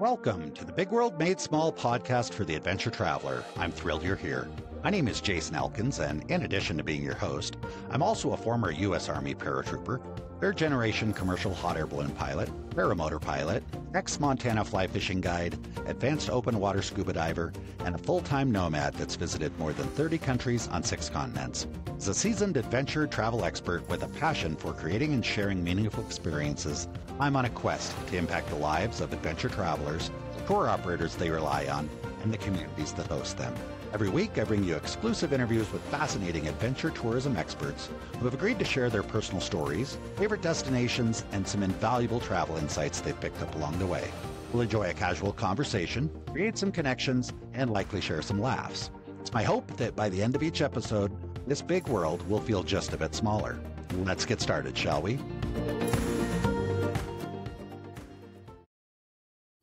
Welcome to the Big World Made Small podcast for the adventure traveler. I'm thrilled you're here. My name is Jason Elkins, and in addition to being your host, I'm also a former U.S. Army paratrooper, third-generation commercial hot air balloon pilot, paramotor pilot, ex-Montana fly fishing guide, advanced open water scuba diver, and a full-time nomad that's visited more than 30 countries on 6 continents. As a seasoned adventure travel expert with a passion for creating and sharing meaningful experiences, I'm on a quest to impact the lives of adventure travelers, tour operators they rely on, and the communities that host them. Every week, I bring you exclusive interviews with fascinating adventure tourism experts who have agreed to share their personal stories, favorite destinations, and some invaluable travel insights they've picked up along the way. We'll enjoy a casual conversation, create some connections, and likely share some laughs. It's my hope that by the end of each episode, this big world will feel just a bit smaller. Let's get started, shall we?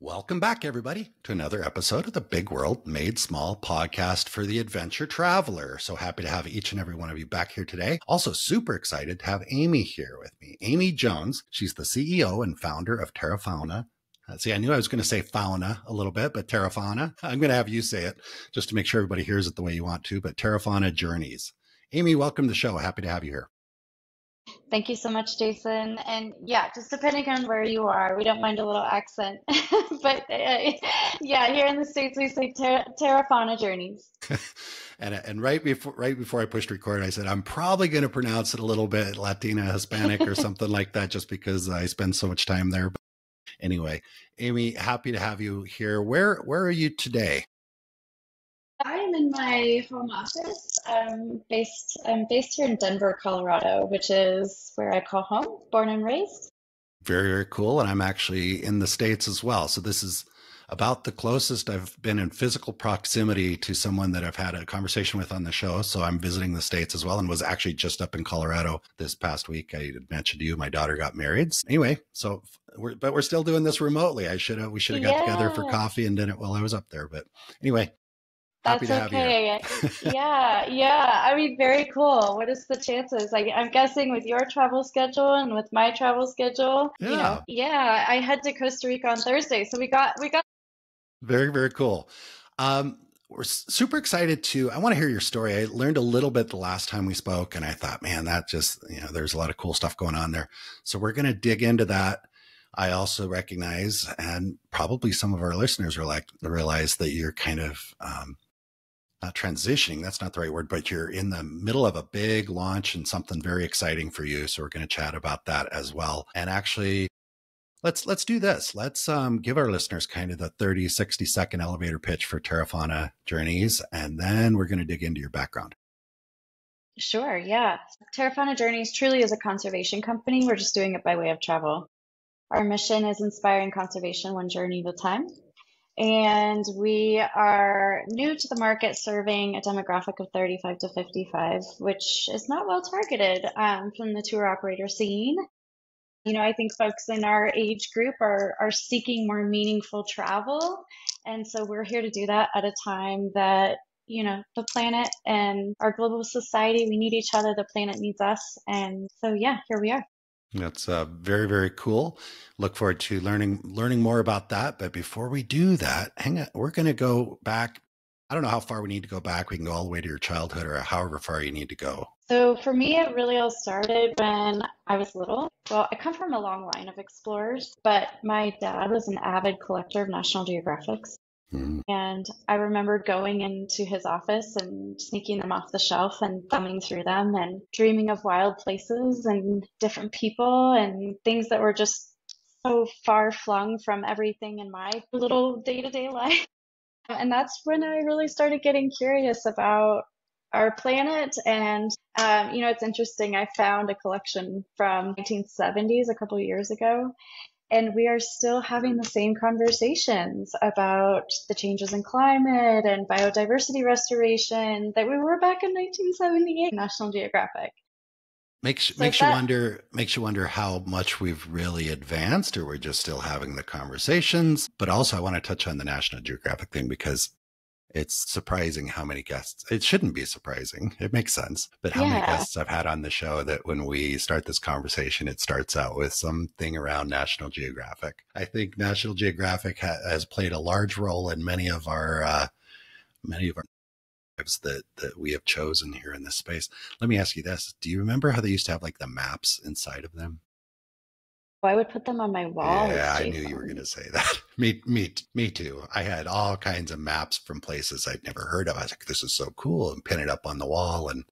Welcome back, everybody, to another episode of the Big World Made Small podcast for the adventure traveler. So happy to have each and every one of you back here today. Also super excited to have Amy here with me. Amy Jones, she's the CEO and founder of TerraFauna. See, I knew I was going to say fauna a little bit, but TerraFauna. I'm going to have you say it just to make sure everybody hears it the way you want to, but TerraFauna Journeys. Amy, welcome to the show. Happy to have you here. Thank you so much, Jason. And yeah, just depending on where you are, we don't mind a little accent. But yeah, here in the States, we say TerraFauna Journeys. And right before I pushed record, I said, I'm probably going to pronounce it a little bit Latina, Hispanic or something like that, just because I spend so much time there. But anyway, Amy, happy to have you here. Where are you today? I am in my home office. I'm based here in Denver, Colorado, which is where I call home, born and raised. Very, very cool. And I'm actually in the States as well. So this is about the closest I've been in physical proximity to someone that I've had a conversation with on the show. So I'm visiting the States as well, and was actually just up in Colorado this past week. I had mentioned to you, my daughter got married. Anyway, so we're still doing this remotely. We should have got together for coffee and did it while I was up there. But anyway. Happy That's to have okay. Yeah. I mean, very cool. What is the chances? I'm guessing with your travel schedule and with my travel schedule, I head to Costa Rica on Thursday. So we got very, very cool. We're super excited I want to hear your story. I learned a little bit the last time we spoke, and I thought, man, that just, there's a lot of cool stuff going on there. So we're going to dig into that. I also recognize, and probably some of our listeners realize that you're kind of, not transitioning, that's not the right word, but you're in the middle of a big launch and something very exciting for you. So we're going to chat about that as well. And actually, let's do this. Let's give our listeners kind of the 30, 60-second elevator pitch for TerraFauna Journeys, and then we're going to dig into your background. Sure, yeah. TerraFauna Journeys truly is a conservation company. We're just doing it by way of travel. Our mission is inspiring conservation one journey at a time. And we are new to the market, serving a demographic of 35 to 55, which is not well targeted from the tour operator scene. I think folks in our age group are seeking more meaningful travel. And so we're here to do that at a time that, the planet and our global society, we need each other. The planet needs us. And so, yeah, here we are. That's very, very cool. Look forward to learning more about that. But before we do that, hang on, we're going to go back. I don't know how far we need to go back. We can go all the way to your childhood or however far you need to go. So for me, it really all started when I was little. Well, I come from a long line of explorers, but my dad was an avid collector of National Geographics. And I remember going into his office and sneaking them off the shelf and thumbing through them and dreaming of wild places and different people and things that were just so far flung from everything in my little day-to-day life. And that's when I really started getting curious about our planet. And, it's interesting. I found a collection from 1970s a couple of years ago. And we are still having the same conversations about the changes in climate and biodiversity restoration that we were back in 1978, National Geographic. Makes you wonder how much we've really advanced, or we're just still having the conversations. But also I want to touch on the National Geographic thing, because It's surprising how many guests, it shouldn't be surprising. It makes sense. But how many Yeah. guests I've had on the show that when we start this conversation, it starts out with something around National Geographic. I think National Geographic has played a large role in many of our lives that we have chosen here in this space. Let me ask you this. Do you remember how they used to have like the maps inside of them? I would put them on my walls, Yeah, I knew you were going Jason. to say that. Me too. I had all kinds of maps from places I'd never heard of. I was like, this is so cool, and pin it up on the wall. And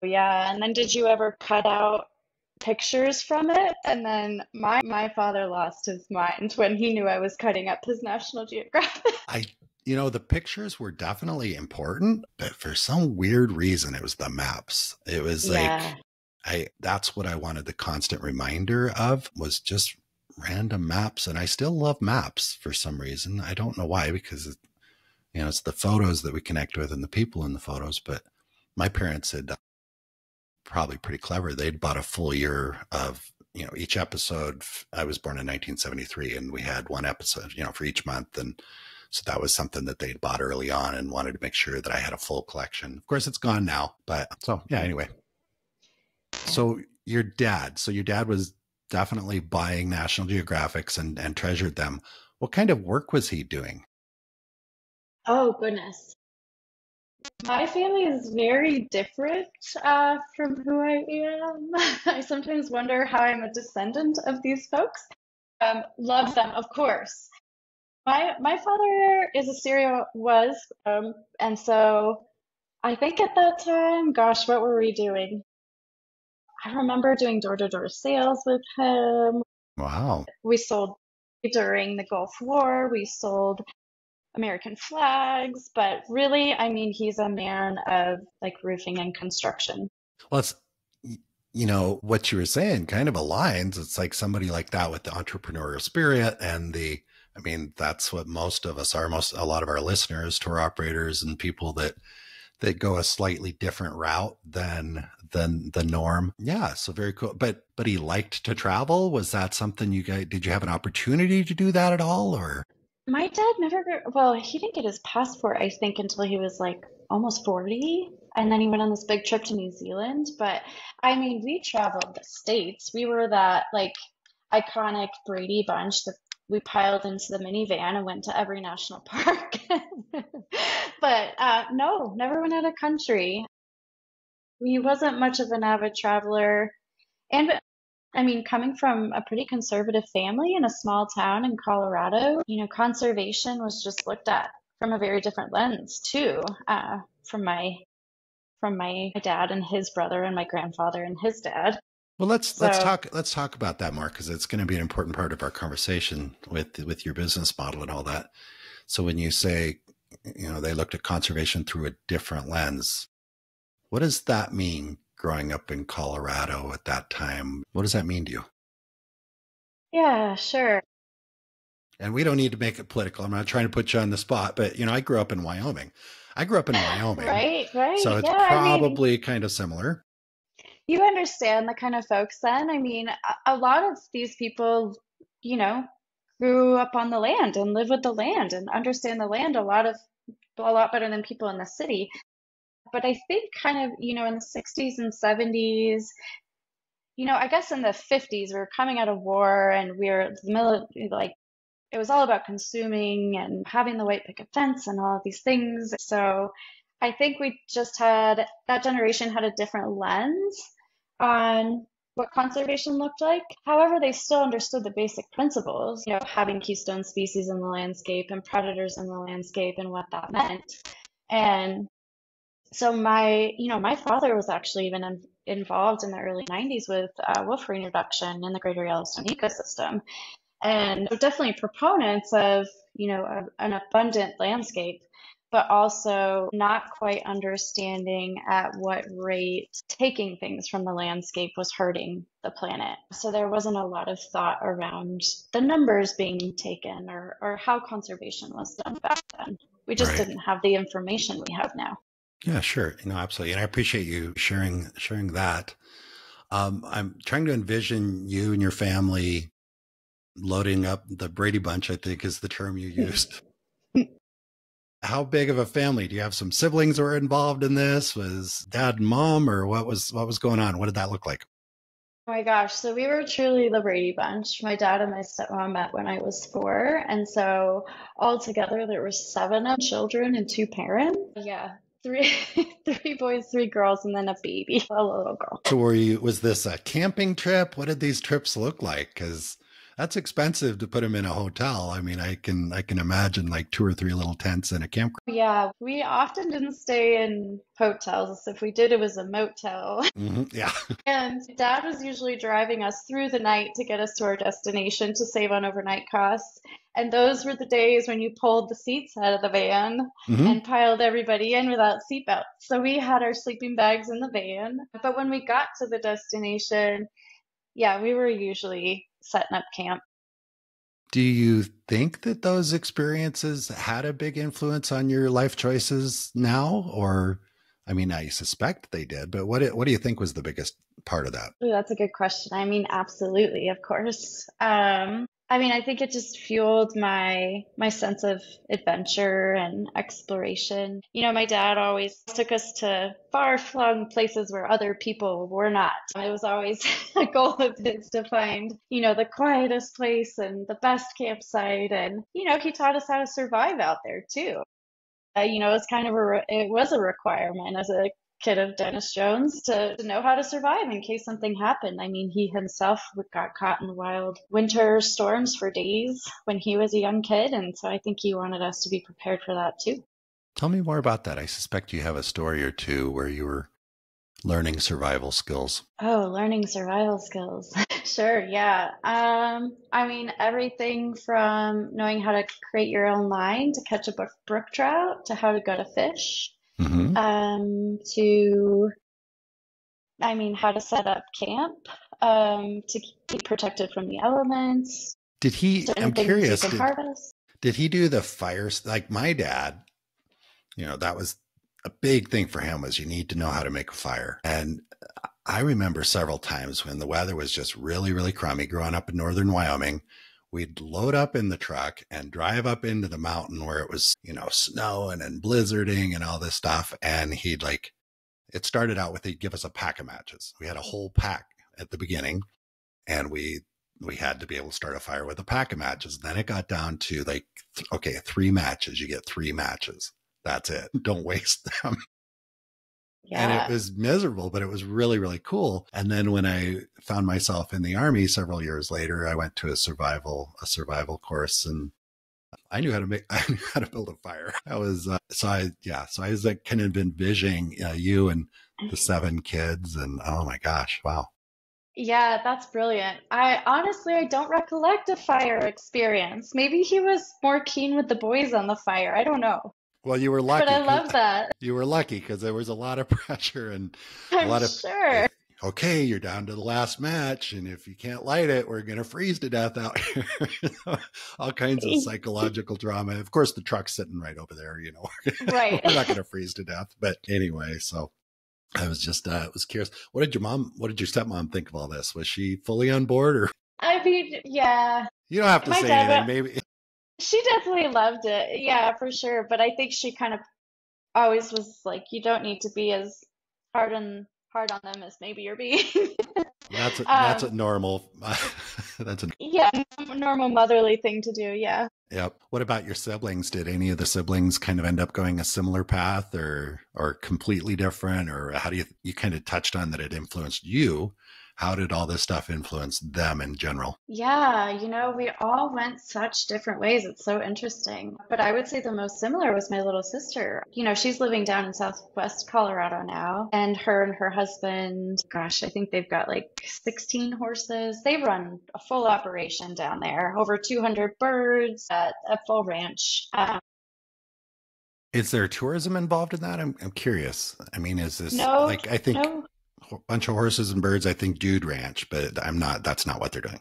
Yeah, and then did you ever cut out pictures from it? And then my father lost his mind when he knew I was cutting up his National Geographic. I, the pictures were definitely important, but for some weird reason, it was the maps. It was Yeah. like, that's what I wanted the constant reminder of was just random maps. And I still love maps for some reason. I don't know why, because it's the photos that we connect with and the people in the photos. But my parents had probably pretty clever. They'd bought a full year of, each episode. I was born in 1973 and we had one episode, for each month. And so that was something that they'd bought early on and wanted to make sure that I had a full collection. Of course, it's gone now, but so yeah, anyway. Yeah. So your dad was definitely buying National Geographics and treasured them. What kind of work was he doing? Oh, goodness. My family is very different from who I am. I sometimes wonder how I'm a descendant of these folks. Love them, of course. My father is a serial was, and so I think at that time, gosh, what were we doing? I remember doing door-to-door sales with him. Wow. We sold during the Gulf War. We sold American flags, but really, I mean, he's a man of like roofing and construction. Well, what you were saying kind of aligns. It's like somebody like that with the entrepreneurial spirit and I mean, that's what most of us are. A lot of our listeners, tour operators and people that go a slightly different route than the norm. Yeah. So very cool. But he liked to travel. Was that something did you have an opportunity to do that at all or? My dad never, well, he didn't get his passport, I think, until he was like almost 40. And then he went on this big trip to New Zealand. But I mean, we traveled the States. We were that like iconic Brady bunch that we piled into the minivan and went to every national park. But no, never went out of country. He wasn't much of an avid traveler. And I mean, coming from a pretty conservative family in a small town in Colorado, conservation was just looked at from a very different lens too, from my dad and his brother and my grandfather and his dad. Well, So let's talk about that more because it's going to be an important part of our conversation with your business model and all that. So when you say, they looked at conservation through a different lens, what does that mean growing up in Colorado at that time? What does that mean to you? yeah, sure. And we don't need to make it political. I'm not trying to put you on the spot, but I grew up in Wyoming. I grew up in Wyoming, Right, right. so it's Yeah, I mean, probably kind of similar. you understand the kind of folks then. I mean, a lot of these people, you know, grew up on the land and live with the land and understand the land a lot better than people in the city. But I think kind of, in the 60s and 70s, I guess in the 50s, we were coming out of war and we were like it was all about consuming and having the white picket fence and all of these things. So I think we just had that generation had a different lens on what conservation looked like. However, they still understood the basic principles, having keystone species in the landscape and predators in the landscape and what that meant. And so my father was actually even involved in the early 90s with wolf reintroduction in the greater Yellowstone ecosystem. And so definitely proponents of, an abundant landscape, but also not quite understanding at what rate taking things from the landscape was hurting the planet. So there wasn't a lot of thought around the numbers being taken or how conservation was done back then. We just Right. didn't have the information we have now. Yeah, sure. Absolutely. And I appreciate you sharing that. I'm trying to envision you and your family loading up the Brady Bunch, I think is the term you used. How big of a family? Do you have some siblings who were involved in this? Was dad and mom, or what was going on? What did that look like? Oh my gosh, so we were truly the Brady Bunch. My dad and my stepmom met when I was 4, and so altogether there were 7 of children and 2 parents. Yeah, three three boys, 3 girls, and then a baby, a little girl. So was this a camping trip? What did these trips look like? Because that's expensive to put them in a hotel. I mean, I can imagine like 2 or 3 little tents in a campground. Yeah, we often didn't stay in hotels. If we did, it was a motel. Yeah. And dad was usually driving us through the night to get us to our destination to save on overnight costs. And those were the days when you pulled the seats out of the van hmm and piled everybody in without seatbelts. So we had our sleeping bags in the van. But when we got to the destination, yeah, we were usually setting up camp. Do you think that those experiences had a big influence on your life choices now? Or, I mean, I suspect they did, but what do you think was the biggest part of that? Ooh, that's a good question. I mean, absolutely, of course. I mean, I think it just fueled my sense of adventure and exploration. You know, my dad always took us to far-flung places where other people were not. It was always a goal of his to find, the quietest place and the best campsite. And, he taught us how to survive out there too. It's kind of it was a requirement as a kid of Dennis Jones to know how to survive in case something happened. I mean, he himself got caught in wild winter storms for days when he was a young kid, and so I think he wanted us to be prepared for that too. Tell me more about that. I suspect you have a story or two where you were learning survival skills. Oh, learning survival skills. Sure, yeah. I mean, everything from knowing how to create your own line to catch a brook trout to how to gut a fish, hmm to, I mean, how to set up camp, to keep protected from the elements, I'm certain things you curious, can harvest. did he do the fires? Like my dad, that was a big thing for him was you need to know how to make a fire. And I remember several times when the weather was just really, really crummy growing up in northern Wyoming, we'd load up in the truck and drive up into the mountain where it was, snowing and blizzarding and all this stuff. And it started out with, he'd give us a pack of matches. We had a whole pack at the beginning, and we had to be able to start a fire with a pack of matches. Then it got down to okay, 3 matches. You get 3 matches. That's it. Don't waste them. And it Yeah. was miserable, but it was really, really cool. And then when I found myself in the Army several years later, I went to a survival course, and I knew how to build a fire. I was, I was like kind of envisioning you and the 7 kids, and oh my gosh, wow. Yeah, that's brilliant. I don't recollect a fire experience. Maybe he was more keen with the boys on the fire. I don't know. Well, you were But lucky. I love that. You were lucky because there was a lot of pressure and a I'm lot of, sure. okay, you're down to the last match. And if you can't light it, we're going to freeze to death out here. All kinds of psychological drama. Of course, the truck's sitting right over there, Right. we're not going to freeze to death. But anyway, so I was just, was curious. What did your stepmom think of all this? Was she fully on board, or? I mean, yeah. You don't have to My say dad, anything. Maybe. she definitely loved it. Yeah, for sure. But I think she kind of always was like, you don't need to be as hard on them as maybe you're being. That's a normal, that's a, Yeah, normal motherly thing to do. Yeah. yep. What about your siblings? Did any of the siblings kind of end up going a similar path, or completely different? Or how do you kind of touched on that it influenced you? How did all this stuff influence them in general? Yeah, we all went such different ways. It's so interesting. But I would say the most similar was my little sister. She's living down in Southwest Colorado now, and her husband, gosh, I think they've got like 16 horses. They run a full operation down there, over 200 birds at a full ranch. Is there tourism involved in that? I'm curious. I mean, is this No, I think no. a bunch of horses and birds, I think Dude Ranch, but that's not what they're doing.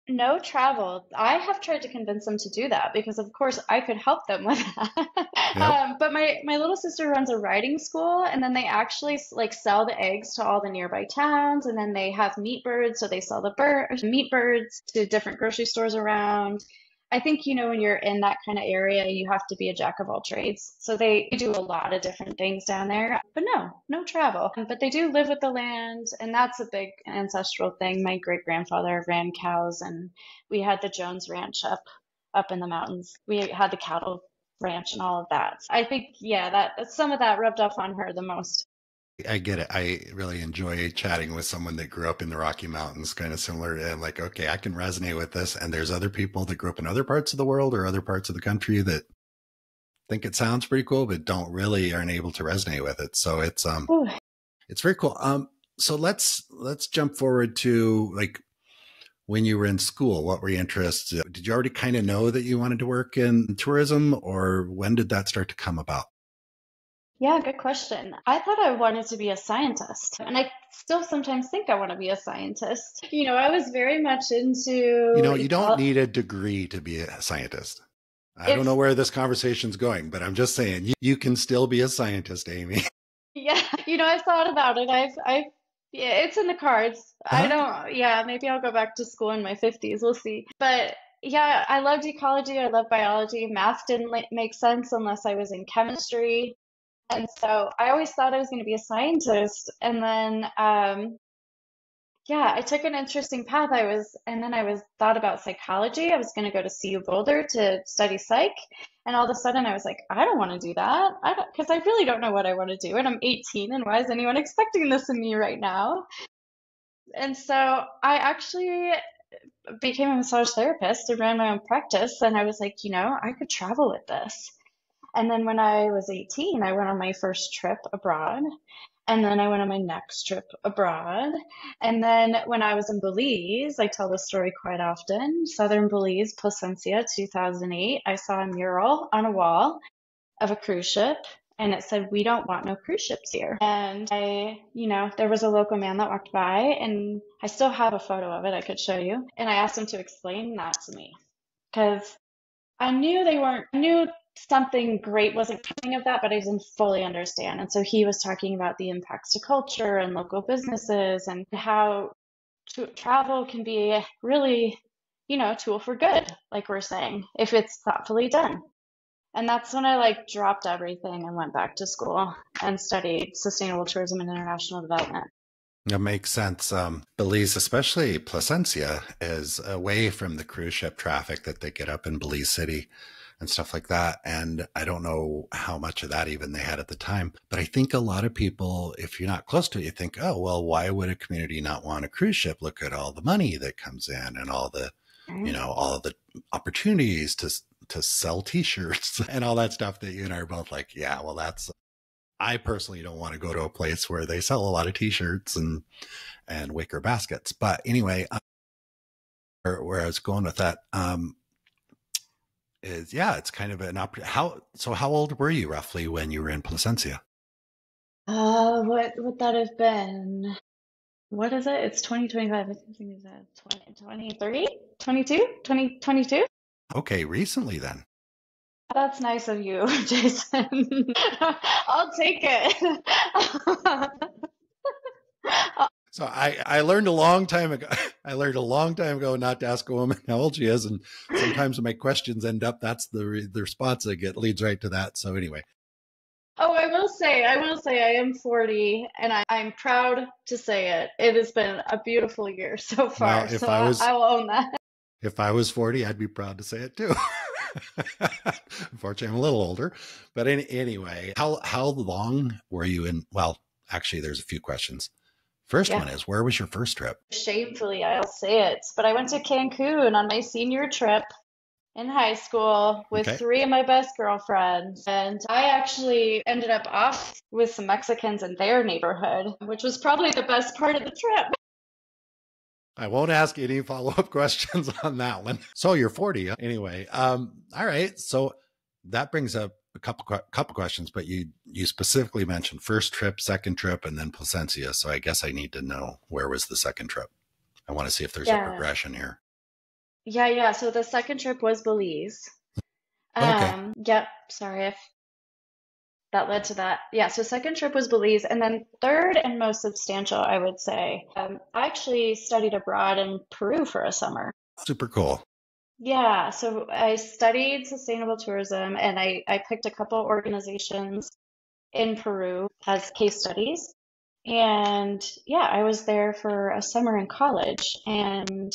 No travel. I have tried to convince them to do that because, of course, I could help them with that. Yep. But my little sister runs a riding school, and then they actually sell the eggs to all the nearby towns, and then they have meat birds, so they sell the meat birds to different grocery stores around. I think, when you're in that kind of area, you have to be a jack of all trades. So they do a lot of different things down there, but no travel. But they do live with the land, and that's a big ancestral thing. My great grandfather ran cows, and we had the Jones Ranch up in the mountains. We had the cattle ranch and all of that. I think, yeah, that some of that rubbed off on her the most. I get it. I really enjoy chatting with someone that grew up in the Rocky Mountains, kind of similar to, like, okay, I can resonate with this. And there's other people that grew up in other parts of the world or other parts of the country that think it sounds pretty cool, but aren't able to resonate with it. So it's very cool. So let's jump forward to, like, when you were in school, what were your interests? Did you already kind of know that you wanted to work in tourism, or when did that start to come about? Yeah, good question. I thought I wanted to be a scientist, and I still sometimes think I want to be a scientist. I was very much into. You don't need a degree to be a scientist. I don't know where this conversation's going, but I'm just saying you can still be a scientist, Amy. Yeah, I've thought about it. Yeah, it's in the cards. Maybe I'll go back to school in my 50s. We'll see. But yeah, I loved ecology. I loved biology. Math didn't make sense unless I was in chemistry. And so I always thought I was going to be a scientist. And then, I took an interesting path. I thought about psychology. I was going to go to CU Boulder to study psych. And all of a sudden I was like, I don't want to do that. Because I really don't know what I want to do. And I'm 18, and why is anyone expecting this of me right now? And so I actually became a massage therapist and ran my own practice. And I was like, I could travel with this. And then when I was 18, I went on my first trip abroad. And then I went on my next trip abroad. And then when I was in Belize, I tell this story quite often, Southern Belize, Placencia, 2008, I saw a mural on a wall of a cruise ship. And it said, "We don't want no cruise ships here." And there was a local man that walked by, and I still have a photo of it I could show you. And I asked him to explain that to me, because I knew something great wasn't coming of that, but I didn't fully understand. And so he was talking about the impacts to culture and local businesses, and how travel can be really, a tool for good, like we're saying, if it's thoughtfully done. And that's when I dropped everything and went back to school and studied sustainable tourism and international development. That makes sense. Belize, especially Placencia, is away from the cruise ship traffic that they get up in Belize City and stuff like that. And I don't know how much of that even they had at the time. But I think a lot of people, if you're not close to it, you think, oh, well, why would a community not want a cruise ship? Look at all the money that comes in and all the, all of the opportunities to sell T-shirts and all that stuff that you and I are both like, yeah, well, I personally don't want to go to a place where they sell a lot of T-shirts and wicker baskets. But anyway, where I was going with that, it's kind of an opportunity. How old were you roughly when you were in Placencia? What would that have been? What is it? It's 2025. I think it's 23, 22, 2022. Okay, recently then. That's nice of you, Jason. I'll take it. So I learned a long time ago. Not to ask a woman how old she is, and sometimes when my questions end up, that's the response I get leads right to that. So anyway. Oh, I will say I am 40, and I'm proud to say it. It has been a beautiful year so far. Well, I will own that. If I was 40, I'd be proud to say it too. Unfortunately, I'm a little older, but anyway, how long were you in? Well, actually, there's a few questions. First one is, where was your first trip? Shamefully, I'll say it, but I went to Cancun on my senior trip in high school with 3 of my best girlfriends. And I actually ended up off with some Mexicans in their neighborhood, which was probably the best part of the trip. I won't ask any follow-up questions on that one. So you're 40 anyway. All right. So that brings up a couple questions, but you specifically mentioned first trip, second trip, and then Placencia. So I guess I need to know, where was the second trip? I want to see if there's a progression here. Yeah. So the second trip was Belize. Okay. Yep. Sorry if that led to that. Yeah. So second trip was Belize, and then third and most substantial, I would say, I actually studied abroad in Peru for a summer. Super cool. Yeah, so I studied sustainable tourism and I picked a couple organizations in Peru as case studies. And yeah, I was there for a summer in college, and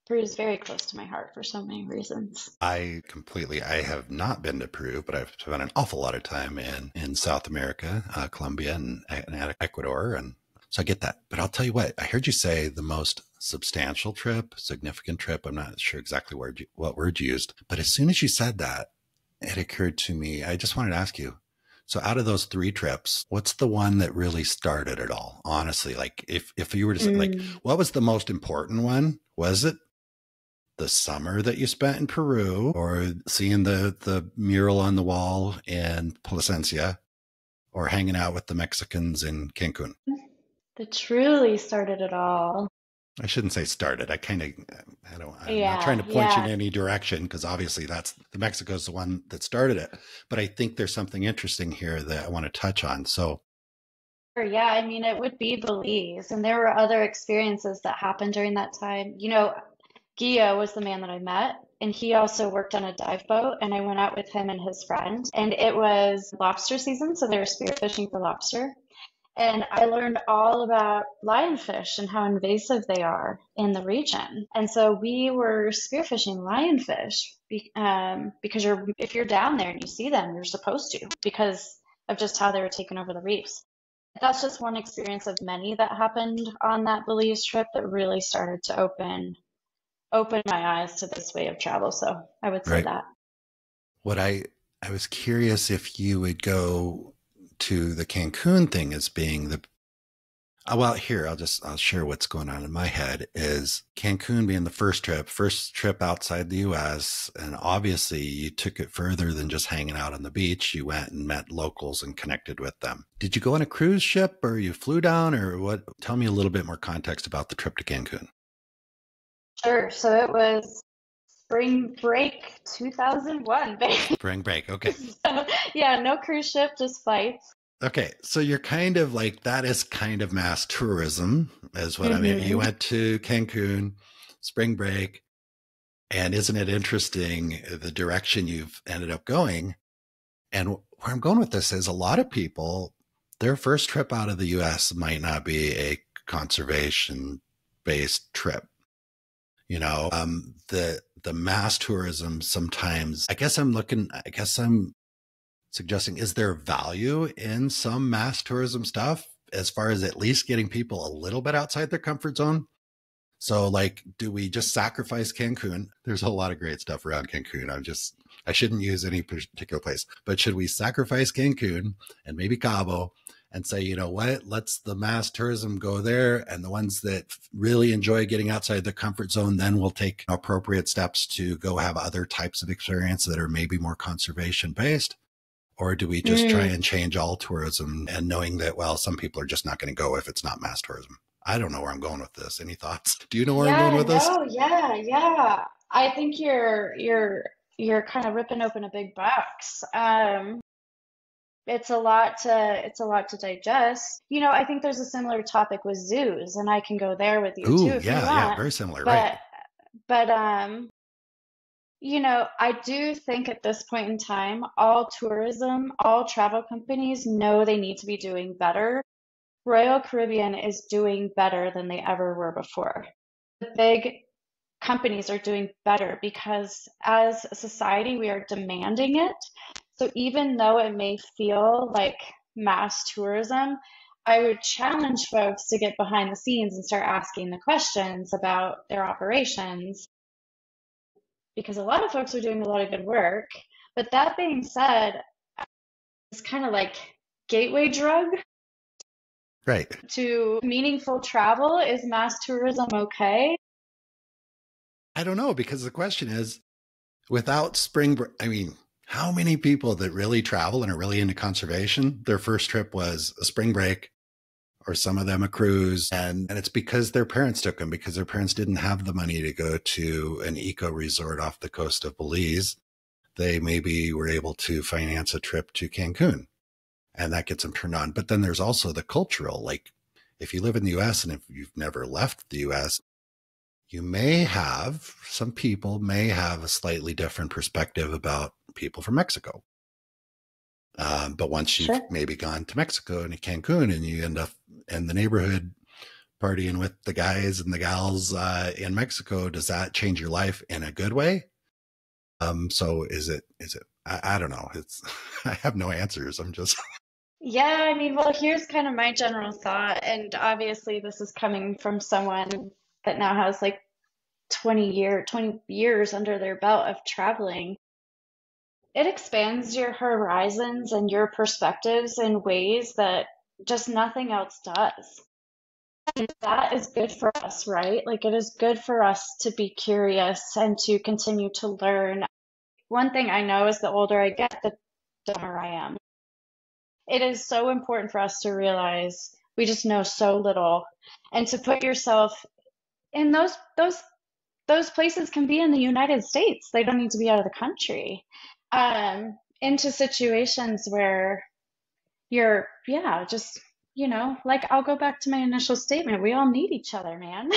Peru is very close to my heart for so many reasons. I have not been to Peru, but I've spent an awful lot of time in South America, Colombia and Ecuador. And so I get that. But I'll tell you what, I heard you say the most substantial trip, significant trip. I'm not sure exactly what word you used, but as soon as you said that, it occurred to me, I just wanted to ask you, so out of those three trips, what's the one that really started it all? Honestly, like if you were to say, like, Mm. what was the most important one? Was it the summer that you spent in Peru, or seeing the mural on the wall in Plasencia, or hanging out with the Mexicans in Cancun? That truly started it all. I shouldn't say started. I'm not trying Yeah, to point you in yeah. any direction, because obviously Mexico's the one that started it. But I think there's something interesting here that I want to touch on. So, Sure, yeah, I mean, it would be Belize. And there were other experiences that happened during that time. Gia was the man that I met, and he also worked on a dive boat, and I went out with him and his friend. And it was lobster season, so they were spearfishing for lobster. And I learned all about lionfish and how invasive they are in the region. And so we were spearfishing lionfish because if you're down there and you see them, you're supposed to because of just how they were taking over the reefs. That's just one experience of many that happened on that Belize trip that really started to open my eyes to this way of travel. So I would say right. that. What I was curious if you would go to the Cancun thing as being well, here, I'll share what's going on in my head. Is Cancun being the first trip outside the US. And obviously you took it further than just hanging out on the beach. You went and met locals and connected with them. Did you go on a cruise ship, or you flew down, or what? Tell me a little bit more context about the trip to Cancun. Sure. So it was spring break 2001, baby. Spring break. Okay. So, yeah, no cruise ship, just flights. Okay, so you're kind of like, that is kind of mass tourism, is what I mean. You Hmm. went to Cancun, spring break, and isn't it interesting the direction you've ended up going? And where I'm going with this is, a lot of people, their first trip out of the US might not be a conservation based trip. The mass tourism sometimes, I guess I'm suggesting, is there value in some mass tourism stuff as far as at least getting people a little bit outside their comfort zone? So, like, do we just sacrifice Cancun? There's a lot of great stuff around Cancun. I shouldn't use any particular place, but should we sacrifice Cancun and maybe Cabo and say, you know what, let's the mass tourism go there, and the ones that really enjoy getting outside their comfort zone, then we'll take appropriate steps to go have other types of experience that are maybe more conservation based? Or do we just try Mm. and change all tourism, and knowing that, well, some people are just not going to go if it's not mass tourism? I don't know where I'm going with this. Any thoughts? Do you know where I'm going Yeah, with this? no, yeah, yeah. I think you're kind of ripping open a big box. It's a lot to digest. I think there's a similar topic with zoos, and I can go there with you too Ooh, if you yeah, want. very similar, right? But but I do think at this point in time, all travel companies know they need to be doing better. Royal Caribbean is doing better than they ever were before. The big companies are doing better because as a society, we are demanding it. So even though it may feel like mass tourism, I would challenge folks to get behind the scenes and start asking the questions about their operations because a lot of folks are doing a lot of good work. But that being said, it's kind of like gateway drug Right. to meaningful travel. Is mass tourism okay? I don't know, because the question is, without I mean, how many people that really travel and are really into conservation, their first trip was a spring break, or some of them a cruise. And it's because their parents took them, because their parents didn't have the money to go to an eco resort off the coast of Belize. They maybe were able to finance a trip to Cancun, and that gets them turned on. But then there's also the cultural, like, if you live in the US and if you've never left the US, some people may have a slightly different perspective about people from Mexico. But once you've maybe gone to Mexico and Cancun and you end up in the neighborhood partying with the guys and the gals in Mexico, does that change your life in a good way? So is it, I don't know. I have no answers. I'm just. Yeah, I mean, well, here's kind of my general thought. And obviously this is coming from someone that now has like 20 years under their belt of traveling. It expands your horizons and your perspectives in ways that just nothing else does. And that is good for us, right? Like it is good for us to be curious and to continue to learn. One thing I know is the older I get, the dumber I am. It is so important for us to realize we just know so little, and to put yourself in those places can be in the United States. They don't need to be out of the country. Into situations where you're, just, like I'll go back to my initial statement. We all need each other, man.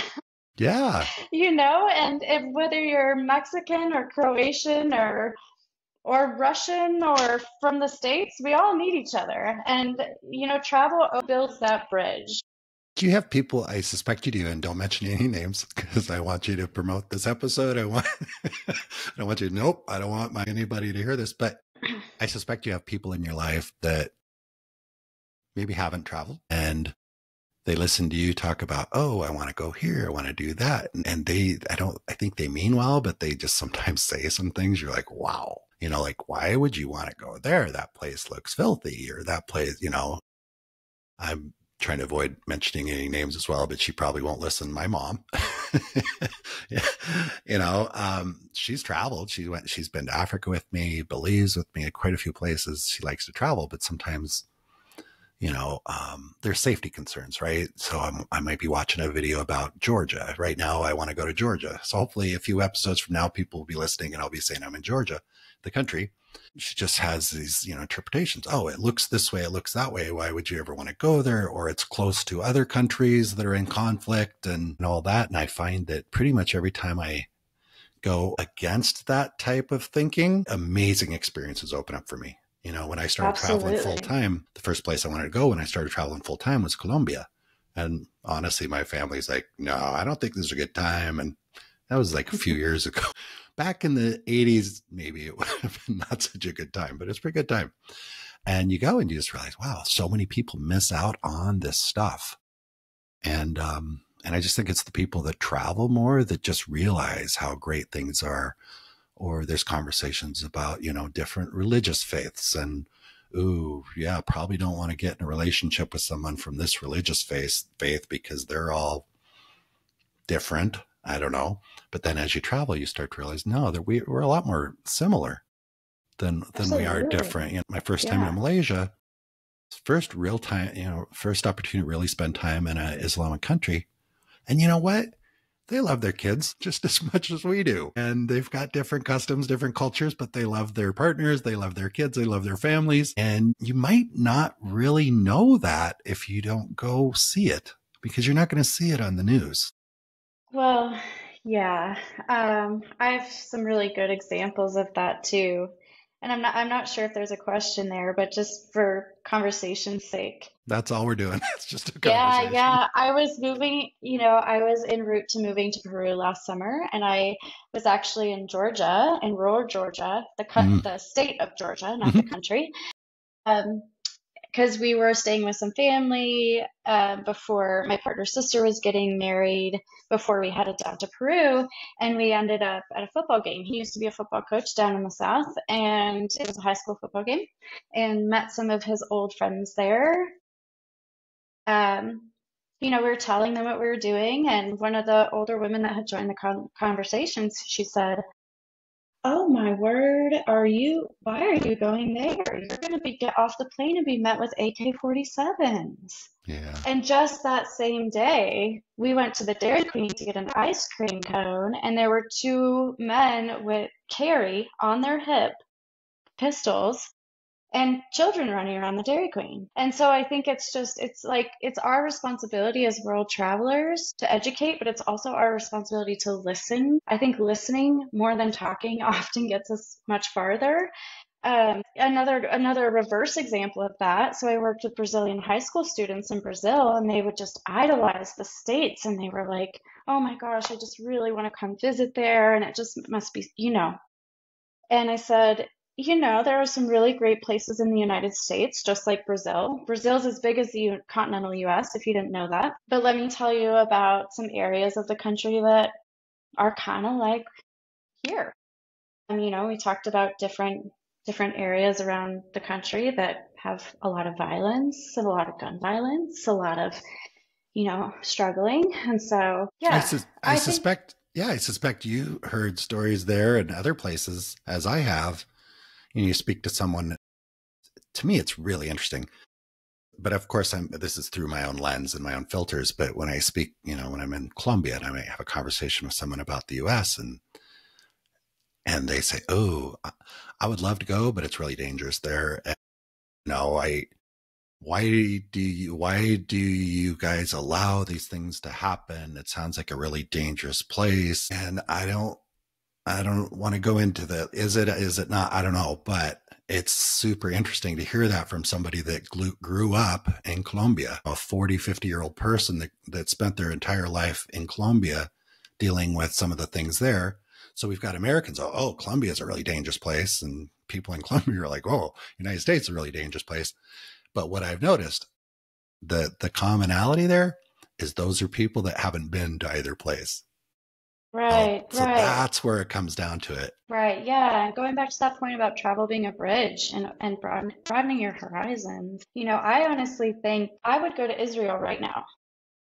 Yeah. And if whether you're Mexican or Croatian or Russian or from the States, we all need each other. And, travel builds that bridge. Do you have people, I suspect you do, and don't mention any names because I want you to promote this episode. I don't want you to, nope, I don't want anybody to hear this, but I suspect you have people in your life that maybe haven't traveled and they listen to you talk about, oh, I want to go here, I want to do that. And I think they mean well, but they just sometimes say some things you're like, wow, like, why would you want to go there? That place looks filthy, or that place, I'm trying to avoid mentioning any names as well, but she probably won't listen. My mom, she's traveled. She's been to Africa with me, Belize with me, quite a few places. She likes to travel, but sometimes, there's safety concerns, right? So I might be watching a video about Georgia right now. I want to go to Georgia. So hopefully a few episodes from now, people will be listening and I'll be saying I'm in Georgia, the country. She just has these, interpretations. Oh, it looks this way. It looks that way. Why would you ever want to go there? Or it's close to other countries that are in conflict and all that. And I find that pretty much every time I go against that type of thinking, amazing experiences open up for me. When I started traveling full time, the first place I wanted to go when I started traveling full time was Colombia. And honestly, my family's like, no, I don't think this is a good time. And that was like a few years ago. Back in the 80s, maybe it would have been not such a good time, but it's a pretty good time. And you go and you just realize, wow, so many people miss out on this stuff. And I just think it's the people that travel more that just realize how great things are. Or there's conversations about, different religious faiths and, ooh, yeah, probably don't want to get in a relationship with someone from this religious faith because they're all different. I don't know. But then as you travel, you start to realize, no, that we're a lot more similar than we are different. My first time in Malaysia, first first opportunity to really spend time in an Islamic country. And you know what? They love their kids just as much as we do. And they've got different customs, different cultures, but they love their partners. They love their kids. They love their families. And you might not really know that if you don't go see it, because you're not going to see it on the news. Well, yeah. I have some really good examples of that too. And I'm not sure if there's a question there, but just for conversation's sake. That's all we're doing. It's just a conversation. Yeah. I was moving, I was en route to moving to Peru last summer, and I was actually in Georgia, in rural Georgia, the state of Georgia, not the country. Because we were staying with some family before my partner's sister was getting married, before we headed down to Peru, and we ended up at a football game. He used to be a football coach down in the South, and it was a high school football game, and met some of his old friends there. We were telling them what we were doing, and one of the older women that had joined the conversations, she said, "Oh my word, why are you going there? You're going to get off the plane and be met with AK-47s. Yeah. And just that same day, we went to the Dairy Queen to get an ice cream cone, and there were two men with carry on their hip pistols and children running around the Dairy Queen. And so I think it's our responsibility as world travelers to educate, but it's also our responsibility to listen. I think listening more than talking often gets us much farther. Another reverse example of that. So I worked with Brazilian high school students in Brazil, and they would just idolize the States, and they were like, "Oh my gosh, I just really want to come visit there, and it just must be, you know." And I said, there are some really great places in the United States, just like Brazil. Brazil's as big as the continental US, if you didn't know that. But let me tell you about some areas of the country that are kind of like here. And, we talked about different areas around the country that have a lot of violence, a lot of gun violence, a lot of, struggling. And so, yeah, I suspect. Yeah, I suspect you heard stories there and other places, as I have. You speak to someone. To me, it's really interesting. But of course, this is through my own lens and my own filters. But when I speak, when I'm in Colombia and I may have a conversation with someone about the U.S. and they say, "Oh, I would love to go, but it's really dangerous there." And, why do you guys allow these things to happen? It sounds like a really dangerous place. And I don't want to go into is it not? I don't know, but it's super interesting to hear that from somebody that grew up in Colombia, a 40, 50-year-old person that spent their entire life in Colombia dealing with some of the things there. So we've got Americans, oh, Colombia is a really dangerous place. And people in Colombia are like, oh, United States is a really dangerous place. But what I've noticed, the commonality there is those are people that haven't been to either place. Right. So that's where it comes down to it. Right. Yeah. Going back to that point about travel being a bridge and broadening your horizons. I honestly think I would go to Israel right now.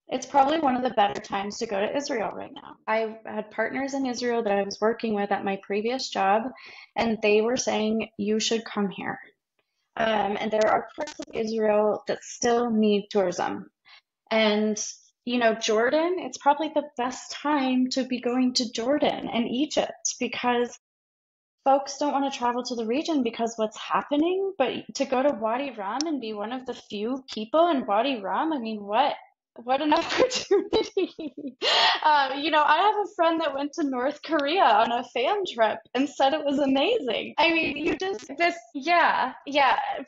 It's probably one of the better times to go to Israel right now. I had partners in Israel that I was working with at my previous job, and they were saying, you should come here. And there are parts of Israel that still need tourism. And, Jordan, it's probably the best time to be going to Jordan and Egypt because folks don't want to travel to the region because what's happening. But to go to Wadi Rum and be one of the few people in Wadi Rum, I mean, what an opportunity. I have a friend that went to North Korea on a fam trip and said it was amazing. I mean, yeah.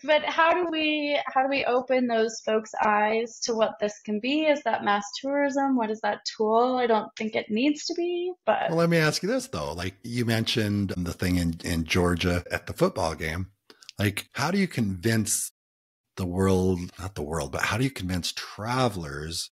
But how do we open those folks' eyes to what this can be? Is that mass tourism? What is that tool? I don't think it needs to be, but. Well, let me ask you this though. Like you mentioned the thing in Georgia at the football game. Like, how do you convince not the world, but how do you convince travelers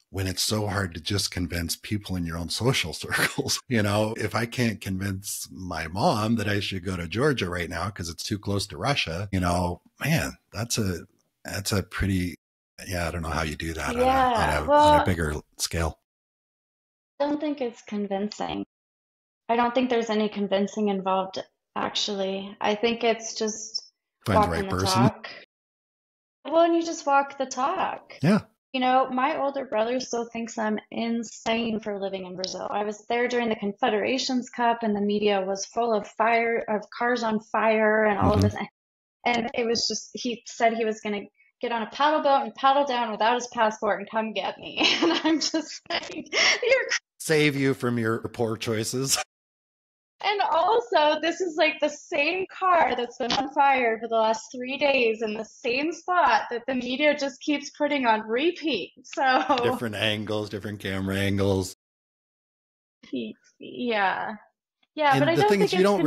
when it's so hard to just convince people in your own social circles? If I can't convince my mom that I should go to Georgia right now because it's too close to Russia, man, that's a pretty, I don't know how you do that on a bigger scale. I don't think it's convincing. I don't think there's any convincing involved, actually. I think it's just find the right person. Talk. Well, and you just walk the talk. Yeah. My older brother still thinks I'm insane for living in Brazil. I was there during the Confederations Cup and the media was full of cars on fire and all of this. And it was just, he said he was going to get on a paddle boat and paddle down without his passport and come get me. And I'm just like, save you from your poor choices. And also, this is like the same car that's been on fire for the last 3 days in the same spot that the media just keeps putting on repeat. So different angles, different camera angles. Yeah. And but I don't think you don't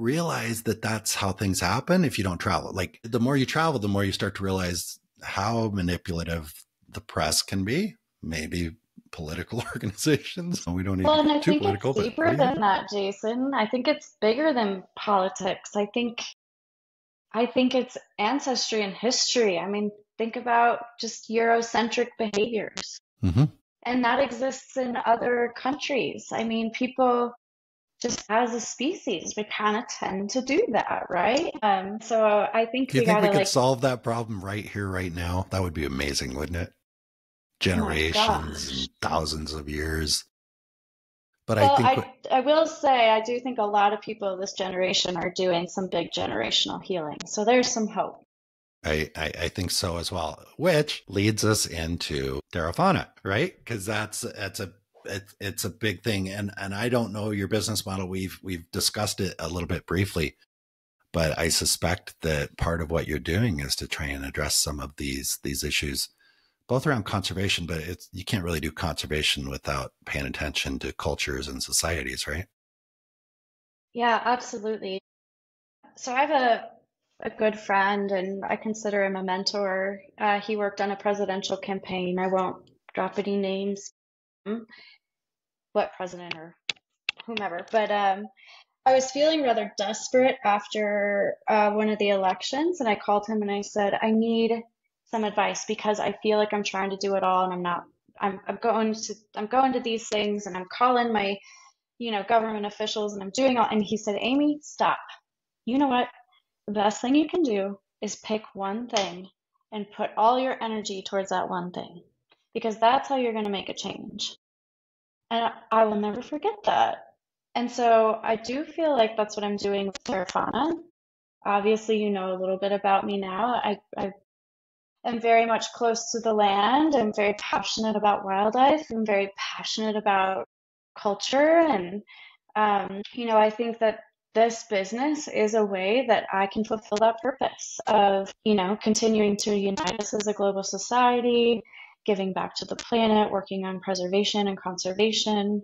realize that that's how things happen if you don't travel. Like the more you travel, the more you start to realize how manipulative the press can be. Maybe political organizations. We don't need and I too think political. It's deeper than that, Jason. I think it's bigger than politics. I think it's ancestry and history. I mean, think about just Eurocentric behaviors. And that exists in other countries. I mean, people just as a species, we kind of tend to do that, right? So I think we could solve that problem right here, right now? That would be amazing, wouldn't it? Generations, thousands of years. But I Well, think I will say I do think a lot of people of this generation are doing some big generational healing. So there's some hope. I think so as well, which leads us into TerraFauna, right? Because it's a big thing, and I don't know your business model. We've discussed it a little bit briefly, but I suspect that part of what you're doing is to try and address some of these issues, both around conservation, but you can't really do conservation without paying attention to cultures and societies, right? Yeah, absolutely. So I have a good friend, and I consider him a mentor. He worked on a presidential campaign. I won't drop any names, what president or whomever, but I was feeling rather desperate after one of the elections, and I called him and I said, I need some advice because I feel like I'm trying to do it all, and I'm not. I'm going to these things, and I'm calling my, government officials, and I'm doing all. And he said, Amy, stop. You know what? The best thing you can do is pick one thing and put all your energy towards that one thing, because that's how you're going to make a change. And I will never forget that. And so I do feel like that's what I'm doing with TerraFauna. Obviously, you know a little bit about me now. I am very much close to the land. I'm very passionate about wildlife. I'm very passionate about culture. And, I think that this business is a way that I can fulfill that purpose of, continuing to unite us as a global society, giving back to the planet, working on preservation and conservation.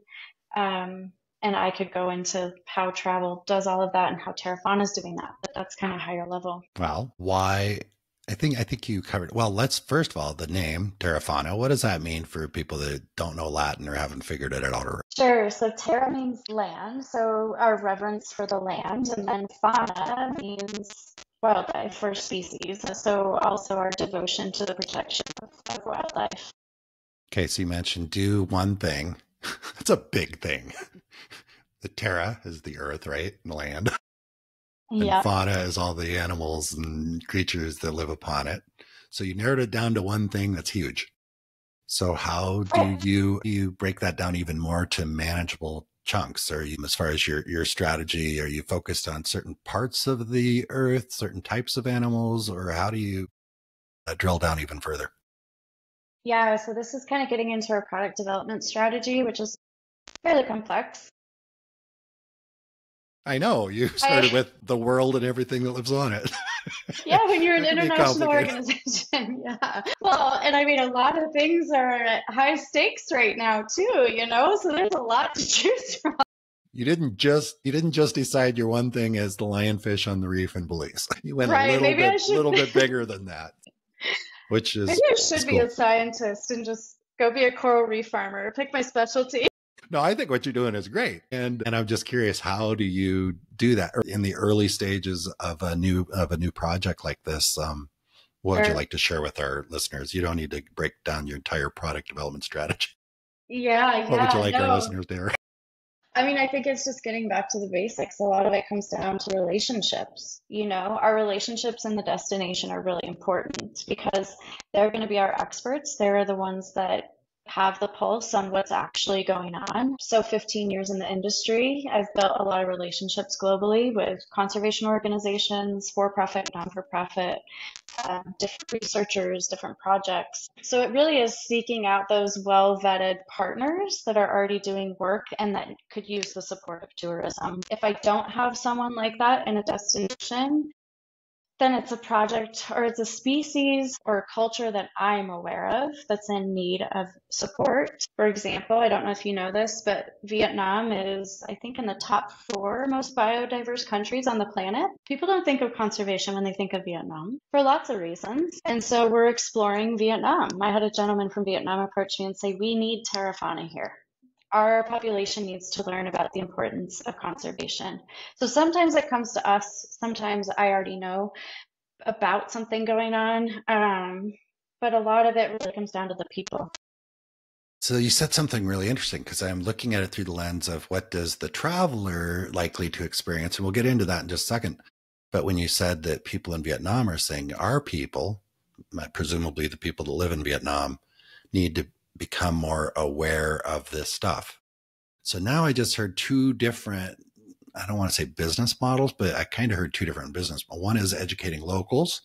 And I could go into how travel does all of that and how TerraFauna is doing that, but that's kind of higher level. Well, why? I think you covered. Well, let's first of all, the name TerraFauna. What does that mean for people that don't know Latin or haven't figured it out? Sure. So terra means land, so our reverence for the land, and then fauna means wildlife or species. So also our devotion to the protection of wildlife. Okay, so you mentioned do one thing. That's a big thing. The terra is the earth, right? And land. And Yeah. fauna is all the animals and creatures that live upon it. So you narrowed it down to one thing that's huge. So how do you break that down even more to manageable chunks? Are you, as far as your strategy, are you focused on certain parts of the earth, certain types of animals, or how do you drill down even further? Yeah, so this is kind of getting into our product development strategy, which is fairly complex. I know you started with the world and everything that lives on it. Yeah, when you're an international organization. Yeah. Well, and I mean, a lot of things are at high stakes right now too, so there's a lot to choose from. You didn't just decide your one thing as the lionfish on the reef in Belize. You went a little bit bigger than that, which is maybe I should be a scientist and just go be a coral reef farmer, pick my specialty. No, I think what you're doing is great. And I'm just curious, how do you do that in the early stages of a new project like this? What would you like to share with our listeners? You don't need to break down your entire product development strategy. Yeah. What would you like our listeners to hear? I mean, I think it's just getting back to the basics. A lot of it comes down to relationships. Our relationships in the destination are really important because they're going to be our experts. They're the ones that have the pulse on what's actually going on. So 15 years in the industry, I've built a lot of relationships globally with conservation organizations, for-profit, non-for-profit, different researchers, different projects. So it really is seeking out those well-vetted partners that are already doing work and that could use the support of tourism. If I don't have someone like that in a destination, then it's a project or it's a species or a culture that I'm aware of that's in need of support. For example, I don't know if you know this, but Vietnam is, I think, in the top 4 most biodiverse countries on the planet. People don't think of conservation when they think of Vietnam for lots of reasons. And so we're exploring Vietnam. I had a gentleman from Vietnam approach me and say, we need TerraFauna here. Our population needs to learn about the importance of conservation. So sometimes it comes to us. Sometimes I already know about something going on. But a lot of it really comes down to the people. So you said something really interesting because I'm looking at it through the lens of what does the traveler likely to experience? And we'll get into that in just a second. But when you said that people in Vietnam are saying our people, presumably the people that live in Vietnam, need to become more aware of this stuff. So now I just heard two different, I don't want to say business models, but I kind of heard two different business. One is educating locals,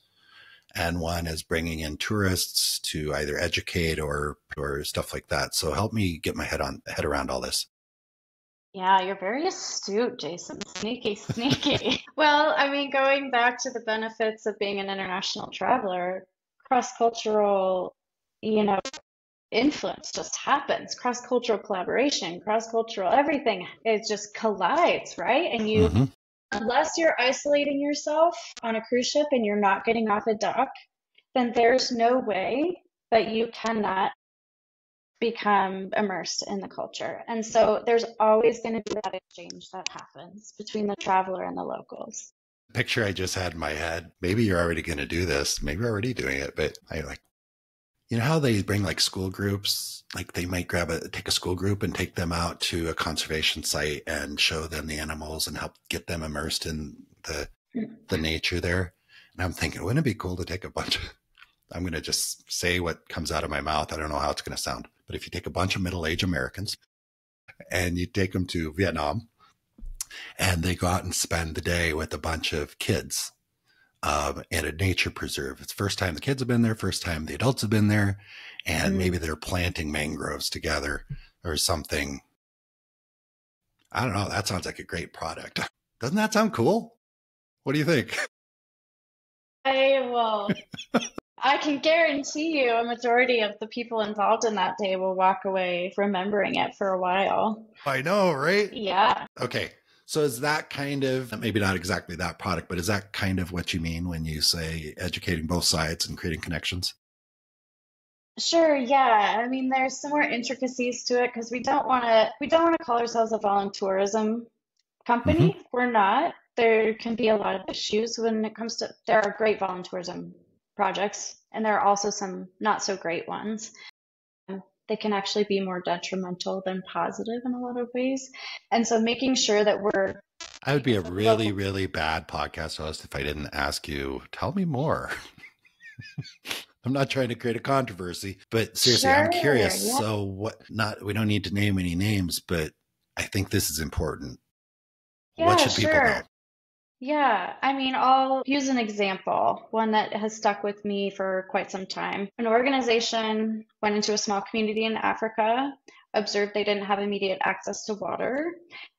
and one is bringing in tourists to either educate or stuff like that. So help me get my head around all this. Yeah, you're very astute, Jason. Sneaky, sneaky. Well, I mean, going back to the benefits of being an international traveler, cross-cultural, you know, influence just happens. Cross-cultural collaboration, cross-cultural everything, it just collides, right? And you, Mm-hmm. unless you're isolating yourself on a cruise ship and you're not getting off a dock, then there's no way that you cannot become immersed in the culture. And so there's always going to be that exchange that happens between the traveler and the locals. Picture I just had in my head. Maybe you're already going to do this. Maybe you're already doing it, but I like, you know how they bring like school groups, like they might take a school group and take them out to a conservation site and show them the animals and help get them immersed in the nature there. And I'm thinking, wouldn't it be cool to take a bunch of, I'm going to just say what comes out of my mouth. I don't know how it's going to sound, but if you take a bunch of middle-aged Americans and you take them to Vietnam and they go out and spend the day with a bunch of kids at a nature preserve. It's the first time the kids have been there, first time the adults have been there, and maybe they're planting mangroves together or something. I don't know. That sounds like a great product. Doesn't that sound cool? What do you think? I can guarantee you a majority of the people involved in that day will walk away remembering it for a while. I know, right? Yeah. Okay. So is that kind of, maybe not exactly that product, but is that kind of what you mean when you say educating both sides and creating connections? Sure, yeah. I mean, there's some more intricacies to it because we don't want to call ourselves a voluntourism company. Mm-hmm. We're not. There can be a lot of issues when it comes to, there are great voluntourism projects, and there are also some not so great ones. They can actually be more detrimental than positive in a lot of ways. And so making sure that I would be a really, really bad podcast host if I didn't ask you, tell me more. I'm not trying to create a controversy, but seriously, I'm curious. Yeah. So we don't need to name any names, but I think this is important. Yeah, what should people know? Yeah, I mean, I'll use an example, one that has stuck with me for quite some time. An organization went into a small community in Africa, observed they didn't have immediate access to water.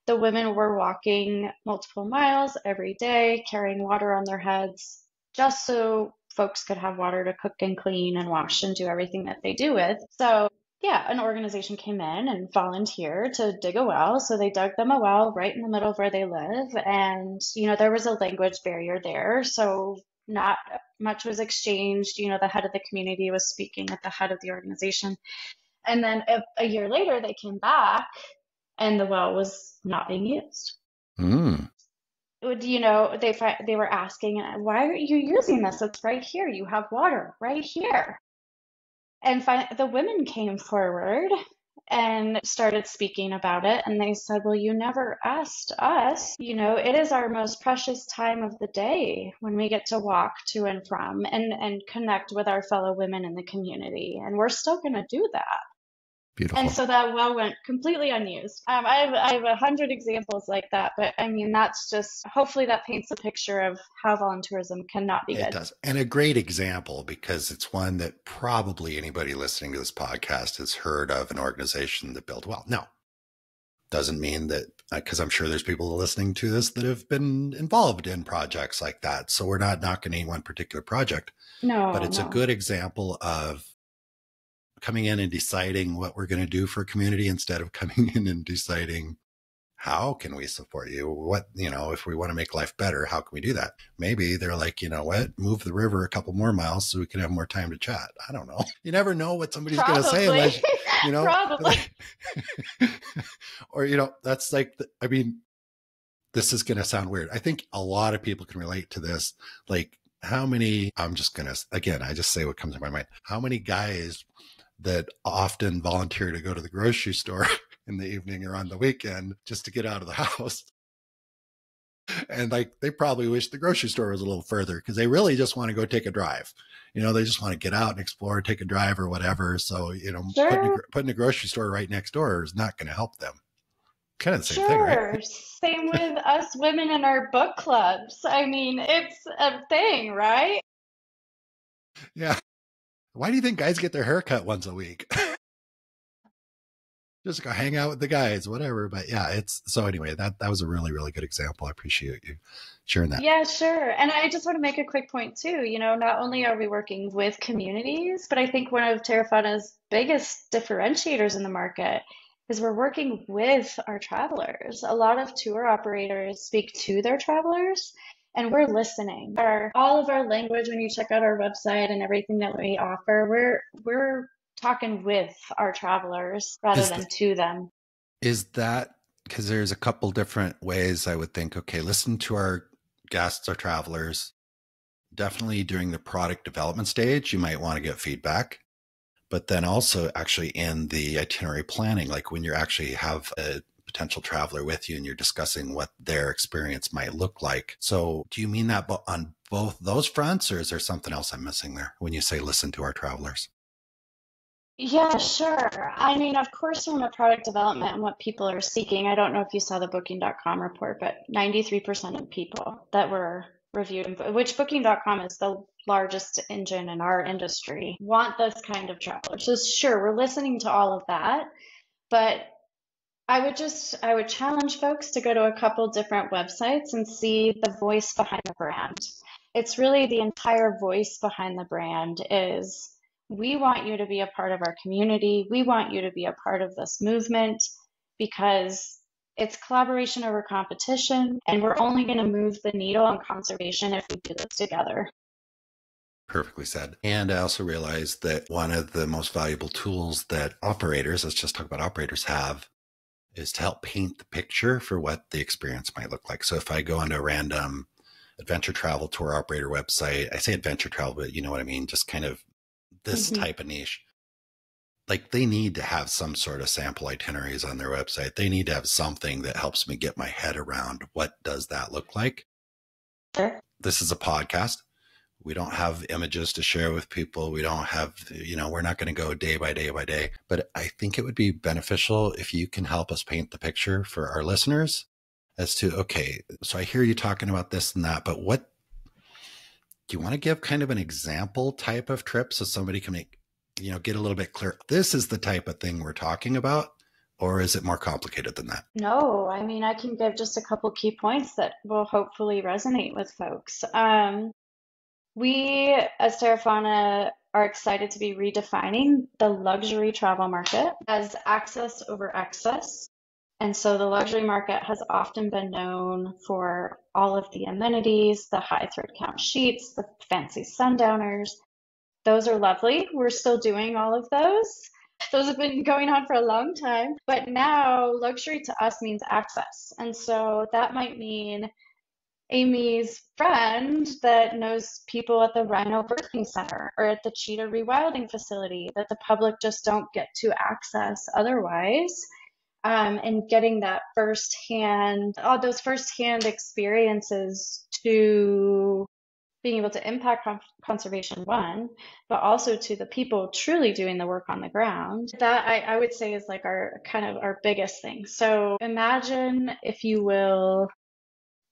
The women were walking multiple miles every day, carrying water on their heads, just so folks could have water to cook and clean and wash and do everything that they do with. So yeah, an organization came in and volunteered to dig a well. So they dug them a well right in the middle of where they live. And, there was a language barrier there. So not much was exchanged. The head of the community was speaking at the head of the organization. And then a year later, they came back and the well was not being used. They were asking, why are you using this? It's right here. You have water right here. And the women came forward and started speaking about it. And they said, well, you never asked us. It is our most precious time of the day when we get to walk to and from and connect with our fellow women in the community. And we're still going to do that. Beautiful. And so that well went completely unused. I have 100 examples like that, but I mean, that's just, hopefully that paints a picture of how voluntourism cannot be good. It does. And a great example, because it's one that probably anybody listening to this podcast has heard of, an organization that built well. No, doesn't mean that, because I'm sure there's people listening to this that have been involved in projects like that. So we're not knocking any one particular project. No, but it's a good example of coming in and deciding what we're going to do for a community instead of coming in and deciding how can we support you? What, if we want to make life better, how can we do that? Maybe they're like, you know what, move the river a couple more miles so we can have more time to chat. I don't know. You never know what somebody's going to say unless, Probably. Or, that's like, this is going to sound weird. I think a lot of people can relate to this. Like how many, I just say what comes to my mind. How many guys that often volunteer to go to the grocery store in the evening or on the weekend just to get out of the house. And they probably wish the grocery store was a little further because they really just want to go take a drive. They just want to get out and explore, take a drive or whatever. So, Sure. putting a grocery store right next door is not going to help them. Kind of the same thing, right? Sure. Same with us women in our book clubs. I mean, it's a thing, right? Yeah. Why do you think guys get their hair cut once a week? Just go hang out with the guys, whatever. But yeah, it's so anyway, that was a really, really good example. I appreciate you sharing that. Yeah, sure. And I just want to make a quick point too. Not only are we working with communities, but I think one of TerraFauna's biggest differentiators in the market is we're working with our travelers. A lot of tour operators speak to their travelers, and we're listening. All of our language, when you check out our website and everything that we offer, we're talking with our travelers rather than to them. Is that because there's a couple different ways I would think, okay, listen to our guests or travelers. Definitely during the product development stage, you might want to get feedback, but then also actually in the itinerary planning, like when you actually have a potential traveler with you and you're discussing what their experience might look like. So do you mean that on both those fronts, or is there something else I'm missing there when you say listen to our travelers? Yeah, sure. I mean, of course, from a product development and what people are seeking, I don't know if you saw the Booking.com report, but 93% of people that were reviewed, which Booking.com is the largest engine in our industry, want this kind of traveler. So sure, we're listening to all of that, but I would challenge folks to go to a couple different websites and see the voice behind the brand. It's really the entire voice behind the brand is, we want you to be a part of our community. We want you to be a part of this movement because it's collaboration over competition, and we're only going to move the needle on conservation if we do this together. Perfectly said. And I also realized that one of the most valuable tools that operators, let's just talk about operators, have is to help paint the picture for what the experience might look like. So if I go onto a random adventure travel tour operator website, I say adventure travel, but you know what I mean? Just kind of this type of niche. Like they need to have some sort of sample itineraries on their website. They need to have something that helps me get my head around what does that look like. Sure. This is a podcast. We don't have images to share with people. We don't have, we're not going to go day by day by day. But I think it would be beneficial if you can help us paint the picture for our listeners as to, okay, so I hear you talking about this and that, but what do you want to give kind of an example type of trip so somebody can make, get a little bit clear? This is the type of thing we're talking about, or is it more complicated than that? No, I mean, I can give just a couple key points that will hopefully resonate with folks. We, as TerraFauna, are excited to be redefining the luxury travel market as access over excess. And so the luxury market has often been known for all of the amenities, the high thread count sheets, the fancy sundowners. Those are lovely. We're still doing all of those. Those have been going on for a long time. But now luxury to us means access. And so that might mean Amy's friend that knows people at the Rhino Birthing Center or at the cheetah rewilding facility that the public just don't get to access otherwise. And getting that those firsthand experiences to being able to impact conservation, one, but also to the people truly doing the work on the ground. That I would say is like our biggest thing. So imagine, if you will,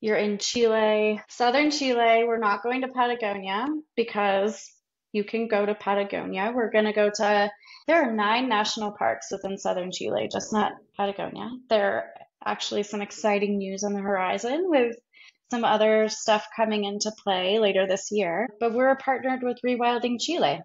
you're in Chile, southern Chile. We're not going to Patagonia because you can go to Patagonia. We're going to go to, there are 9 national parks within southern Chile, just not Patagonia. There are actually some exciting news on the horizon with some other stuff coming into play later this year. But we're partnered with Rewilding Chile,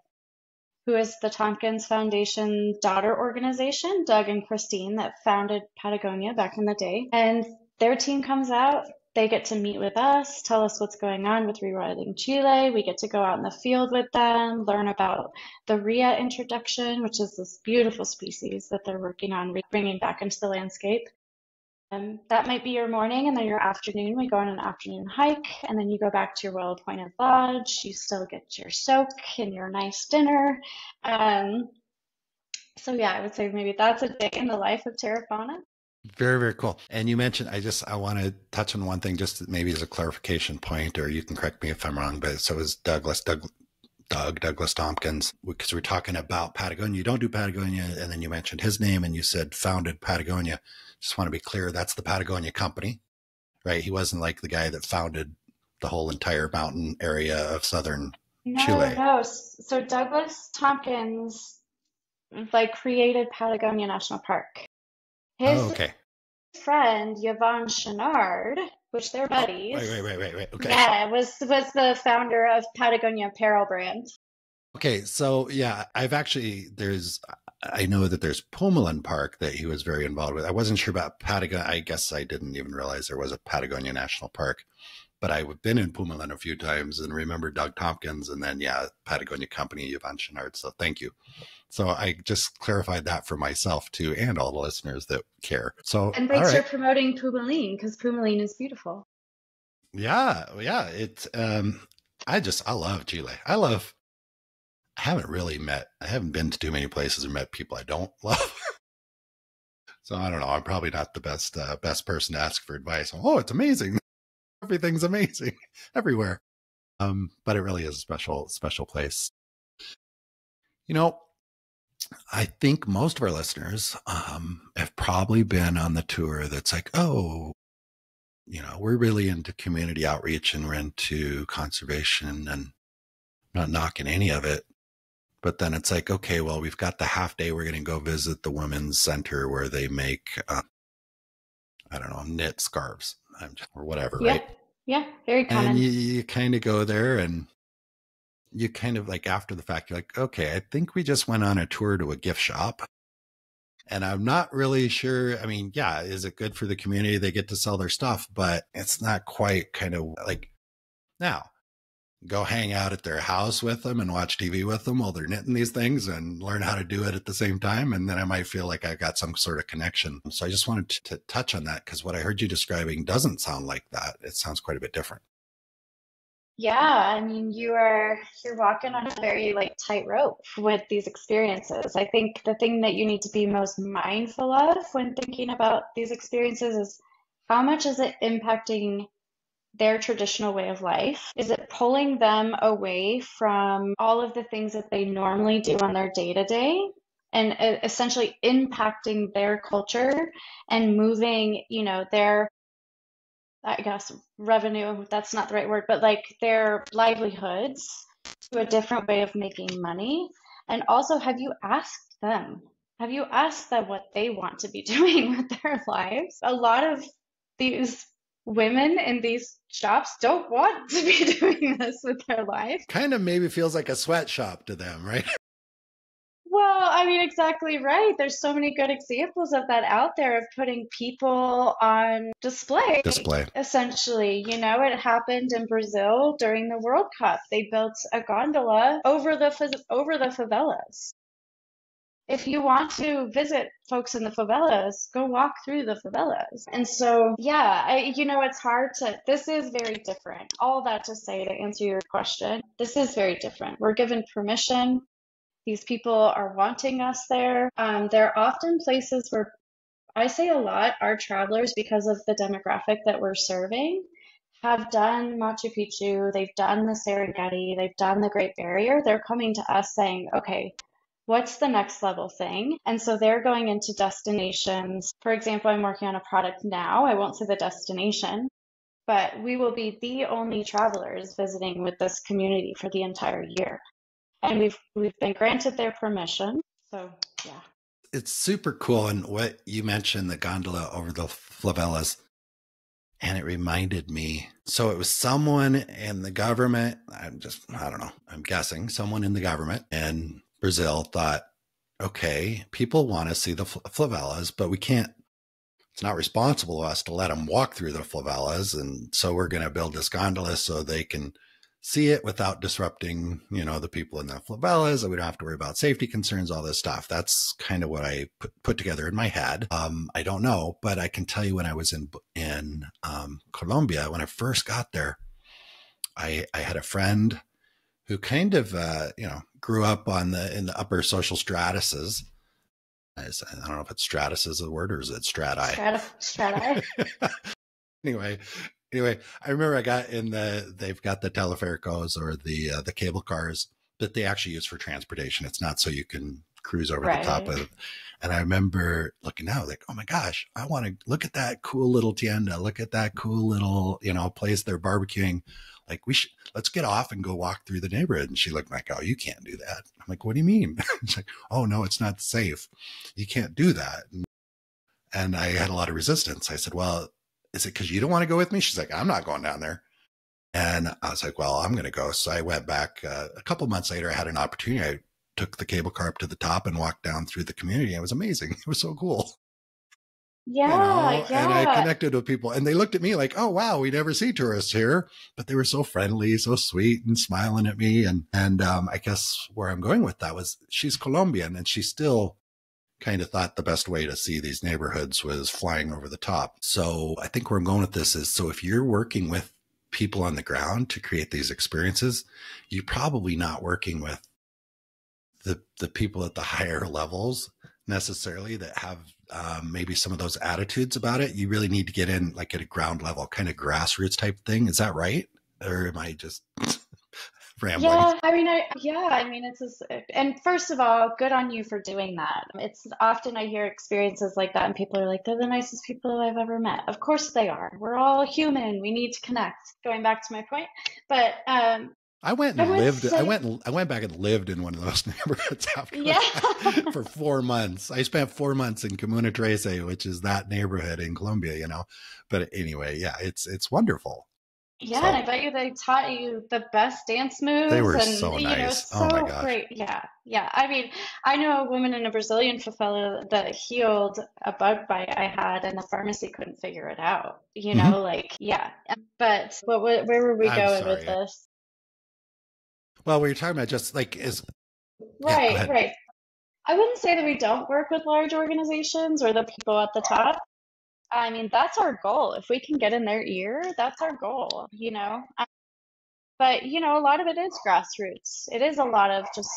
who is the Tompkins Foundation daughter organization, Doug and Christine, that founded Patagonia back in the day. And their team comes out. They get to meet with us, tell us what's going on with Rewilding Chile. We get to go out in the field with them, learn about the rhea introduction, which is this beautiful species that they're working on bringing back into the landscape. That might be your morning, and then your afternoon, we go on an afternoon hike, and then you go back to your well-appointed lodge. You still get your soak and your nice dinner. So yeah, I would say maybe that's a day in the life of TerraFauna. Very, very cool. And you mentioned, I want to touch on one thing, just maybe as a clarification point, or you can correct me if I'm wrong, but so is Doug Douglas Tompkins, because we're talking about Patagonia. You don't do Patagonia, and then you mentioned his name and you said founded Patagonia. Just want to be clear, that's the Patagonia company, right? He wasn't like the guy that founded the whole entire mountain area of southern Chile. No. So Douglas Tompkins like created Patagonia National Park. His friend Yvon Chouinard, which they're buddies. Right. Okay. Yeah, was the founder of Patagonia apparel brand. Okay, so yeah, I know that there's Pumalin Park that he was very involved with. I wasn't sure about Patagonia. I guess I didn't even realize there was a Patagonia National Park, but I've been in Pumalin a few times and remember Doug Tompkins, and then Patagonia Company, Yvon Chouinard. So thank you. So I just clarified that for myself too, and all the listeners that care. So and thanks for promoting Pumalin, because Pumalin is beautiful. Yeah. It's I love Chile. I haven't been to too many places or met people I don't love. So I don't know. I'm probably not the best person to ask for advice. Oh, it's amazing. Everything's amazing everywhere. But it really is a special place. You know, I think most of our listeners have probably been on the tour that's like, oh, we're really into community outreach and we're into conservation and not knocking any of it. But then it's like, okay, well, we've got the half day. We're going to go visit the women's center where they make, knit scarves or whatever, right? Yeah, very common. And you kind of go there and you kind of like after the fact, you're like, okay, I think we just went on a tour to a gift shop. And I'm not really sure. I mean, yeah, is it good for the community? They get to sell their stuff, but it's not quite kind of like now. Go hang out at their house with them and watch TV with them while they're knitting these things and learn how to do it at the same time. And then I might feel like I got some sort of connection. So I just wanted to touch on that because what I heard you describing doesn't sound like that. It sounds quite a bit different. Yeah, I mean, you're walking on a very tightrope with these experiences. I think the thing that you need to be most mindful of when thinking about these experiences is how much is it impacting their traditional way of life? Is it pulling them away from all of the things that they normally do on their day-to-day and essentially impacting their culture and moving, their, I guess, revenue, that's not the right word, but their livelihoods to a different way of making money? And also, have you asked them? Have you asked them what they want to be doing with their lives? A lot of these women in these shops don't want to be doing this with their life. Kind of maybe feels like a sweatshop to them, right? Well, I mean, exactly right. There's so many good examples of that out there of putting people on display. Essentially, it happened in Brazil during the World Cup. They built a gondola over the favelas. If you want to visit folks in the favelas, go walk through the favelas. And so, yeah, it's hard this is very different. All that to say, to answer your question, this is very different. We're given permission. These people are wanting us there. There are often places where I say a lot, our travelers, because of the demographic that we're serving, have done Machu Picchu, they've done the Serengeti, they've done the Great Barrier. They're coming to us saying, okay, what's the next level thing? And so they're going into destinations. For example, I'm working on a product now. I won't say the destination, but we will be the only travelers visiting with this community for the entire year. And we've been granted their permission. So, yeah. It's super cool. And what you mentioned, the gondola over the favelas, and it reminded me. So it was someone in the government. I don't know. I'm guessing someone in the government in Brazil thought, okay, people want to see the favelas, but we can't, it's not responsible of us to let them walk through the favelas. And so we're going to build this gondola so they can see it without disrupting, the people in the favelas, and we don't have to worry about safety concerns, all this stuff. That's kind of what I put together in my head. I don't know, but I can tell you when I was in Colombia, when I first got there, I had a friend who kind of, grew up in the upper social stratuses. I don't know if it's stratus is the word or is it strati? Strati. Anyway, I remember I got they've got the telefericos or the cable cars that they actually use for transportation. It's not so you can cruise over Right. the top of. And I remember looking out like, oh my gosh, I want to look at that cool little tienda. Look at that cool little, you know, place they're barbecuing. Like let's get off and go walk through the neighborhood. And she looked like, oh, you can't do that. I'm like, what do you mean? She's like, oh no, it's not safe. You can't do that. And I had a lot of resistance. I said, well, is it because you don't want to go with me? She's like, I'm not going down there. And I was like, well, I'm going to go. So I went back a couple months later. I had an opportunity. I took the cable car up to the top and walked down through the community. It was amazing. It was so cool. Yeah, you know? yeah. And I connected with people and they looked at me like, oh, wow, we never see tourists here. But they were so friendly, so sweet and smiling at me. And I guess where I'm going with that was she's Colombian and she still kind of thought the best way to see these neighborhoods was flying over the top. So I think where I'm going with this is, so if you're working with people on the ground to create these experiences, you're probably not working with the people at the higher levels necessarily that have maybe some of those attitudes about it. You really need to get in like at a ground level, kind of grassroots type thing. Is that right? Or am I just rambling? Yeah, I mean, it's just, and first of all, good on you for doing that. It's often I hear experiences like that, and people are like, they're the nicest people I've ever met. Of course they are. We're all human. We need to connect. Going back to my point, but I went and lived. say, I went back and lived in one of those neighborhoods after yeah. for 4 months. I spent 4 months in Comuna Trece, which is that neighborhood in Colombia, you know. But anyway, yeah, it's wonderful. Yeah, So, and I bet you they taught you the best dance moves. they were And so you know, nice. so Oh my gosh. great. Yeah, yeah. I mean, I know a woman in a Brazilian favela that healed a bug bite I had, and the pharmacy couldn't figure it out. You Mhm. know, like yeah. But where were we I'm going with sorry. this? Well, we were talking about just like is yeah, go Right, ahead. right. I wouldn't say that we don't work with large organizations or the people at the top. I mean, that's our goal. If we can get in their ear, that's our goal, you know? But, you know, a lot of it is grassroots. It is a lot of just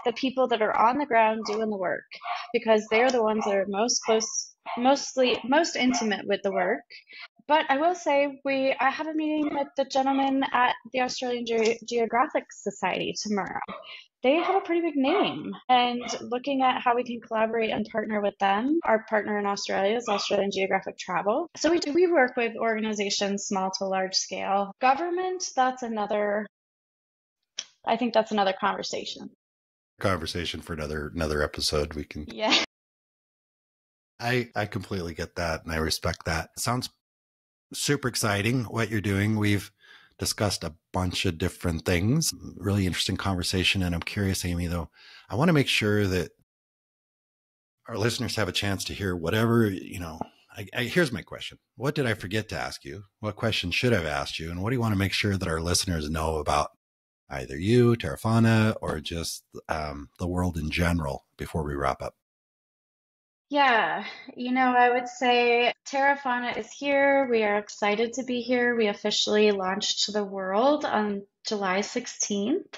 the people that are on the ground doing the work because they're the ones that are most intimate with the work. But I will say, I have a meeting with the gentleman at the Australian Geographic Society tomorrow. They have a pretty big name, and looking at how we can collaborate and partner with them. Our partner in Australia is Australian Geographic Travel. So we work with organizations small to large scale. Government, I think that's another conversation. Conversation for another episode. We can. Yeah. I completely get that and I respect that. It sounds super exciting what you're doing. We've discussed a bunch of different things. Really interesting conversation. And I'm curious, Amy, though, I want to make sure that our listeners have a chance to hear whatever, you know, here's my question. What did I forget to ask you? What question should I have asked you? And what do you want to make sure that our listeners know about either you, TerraFauna, or just the world in general before we wrap up? Yeah, you know, I would say TerraFauna is here. We are excited to be here. We officially launched to the world on July 16th.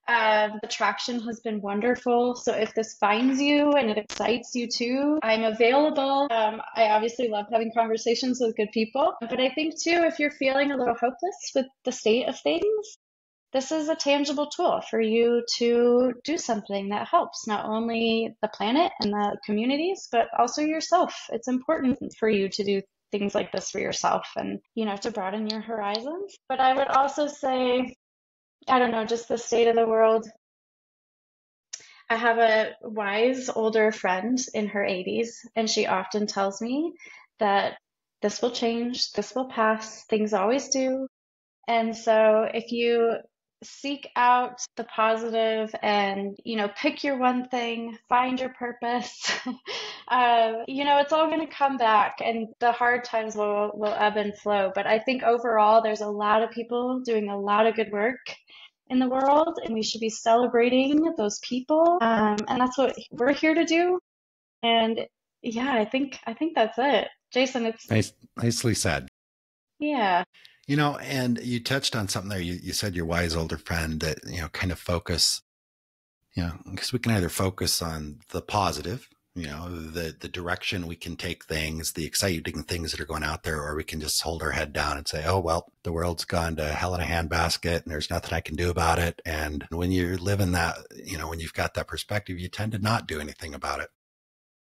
The traction has been wonderful. So if this finds you and it excites you too, I'm available. I obviously love having conversations with good people. But I think too, if you're feeling a little hopeless with the state of things, this is a tangible tool for you to do something that helps not only the planet and the communities, but also yourself. It's important for you to do things like this for yourself and, you know, to broaden your horizons. But I would also say, I don't know, just the state of the world. I have a wise older friend in her 80s, and she often tells me that this will change, this will pass, things always do. And so if you seek out the positive and, you know, pick your one thing, find your purpose, you know, it's all going to come back and the hard times will ebb and flow. But I think overall, there's a lot of people doing a lot of good work in the world, and we should be celebrating those people. And that's what we're here to do. And yeah, I think that's it. Jason, it's Nicely said. Yeah. You know, and you touched on something there. You said your wise older friend that, you know, kind of focus, you know, because we can either focus on the positive you know, the direction we can take things, the exciting things that are going out there, or we can just hold our head down and say, oh, well, the world's gone to hell in a handbasket and there's nothing I can do about it. And when you're living that, you know, when you've got that perspective, you tend to not do anything about it.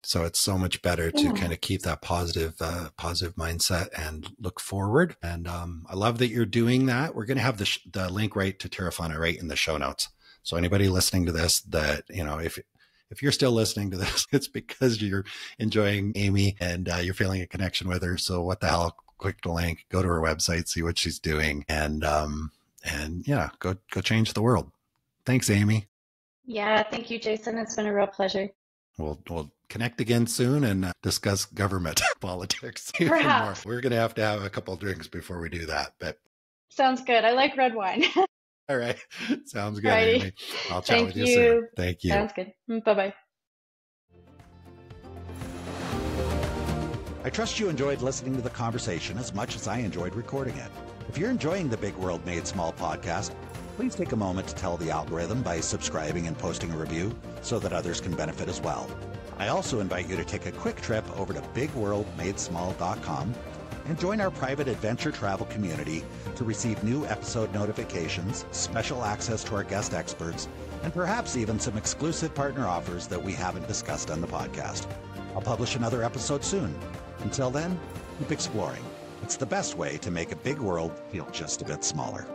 So it's so much better to kind of keep that positive mindset and look forward. And I love that you're doing that. We're going to have the link right to TerraFauna right in the show notes. So anybody listening to this, that, you know, if you're still listening to this, it's because you're enjoying Amy and you're feeling a connection with her. So what the hell, click the link, go to her website, see what she's doing, and yeah, go change the world. Thanks, Amy. Yeah, thank you, Jason. It's been a real pleasure. We'll connect again soon and discuss government politics. Perhaps. We're going to have a couple of drinks before we do that. But sounds good. I like red wine. All right. Sounds good, Alrighty. Amy. I'll chat with you soon. Thank you. Sounds good. Bye-bye. I trust you enjoyed listening to the conversation as much as I enjoyed recording it. If you're enjoying the Big World Made Small podcast, please take a moment to tell the algorithm by subscribing and posting a review so that others can benefit as well. I also invite you to take a quick trip over to bigworldmadesmall.com and join our private adventure travel community to receive new episode notifications, special access to our guest experts, and perhaps even some exclusive partner offers that we haven't discussed on the podcast. I'll publish another episode soon. Until then, keep exploring. It's the best way to make a big world feel just a bit smaller.